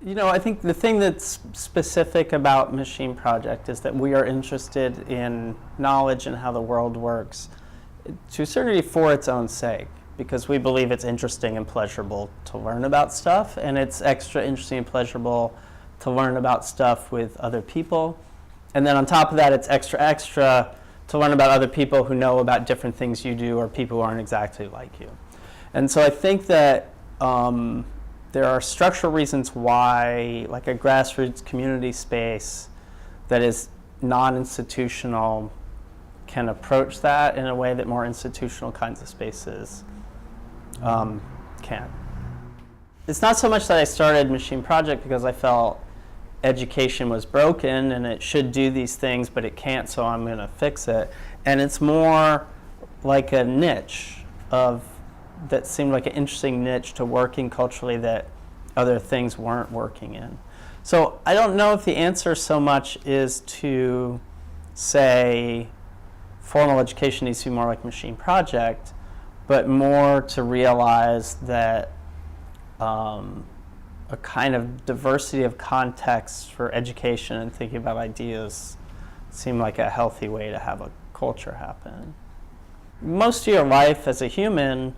I think the thing that's specific about Machine Project is that we are interested in knowledge and how the world works to a certain degree for its own sake, because we believe it's interesting and pleasurable to learn about stuff, and it's extra interesting and pleasurable to learn about stuff with other people. And then on top of that, it's extra to learn about other people who know about different things you do or people who aren't exactly like you. And so I think that there are structural reasons why, like a grassroots community space that is non-institutional can approach that in a way that more institutional kinds of spaces can. It's not so much that I started Machine Project because I felt education was broken and it should do these things, but it can't, so I'm going to fix it. And it's more like a niche that seemed like an interesting niche to working culturally that other things weren't working in. So I don't know if the answer so much is to say formal education needs to be more like Machine Project, but more to realize that a kind of diversity of contexts for education and thinking about ideas seem like a healthy way to have a culture happen. Most of your life as a human,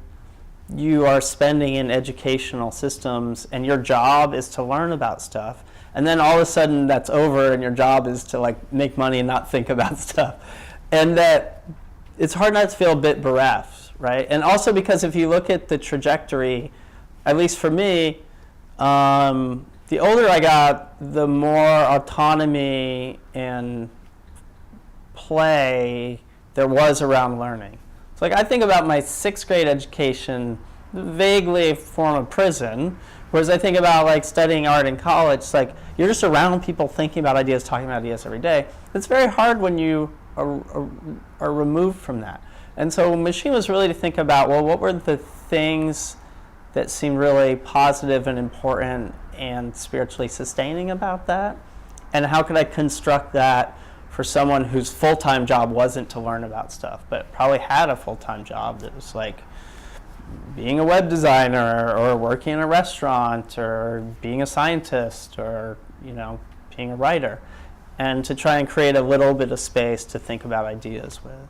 you are spending in educational systems, and your job is to learn about stuff. And then all of a sudden that's over, and your job is to make money and not think about stuff. And that it's hard not to feel a bit bereft, right? And also because if you look at the trajectory, at least for me, the older I got, the more autonomy and play there was around learning. So I think about my 6th grade education vaguely a form of prison, whereas I think about studying art in college, it's you're just around people thinking about ideas, talking about ideas every day. It's very hard when you are removed from that. And so Machine was really to think about, well, what were the things that seemed really positive and important and spiritually sustaining about that? And how could I construct that for someone whose full-time job wasn't to learn about stuff, but probably had a full-time job that was being a web designer or working in a restaurant or being a scientist or being a writer, and to try and create a little bit of space to think about ideas with.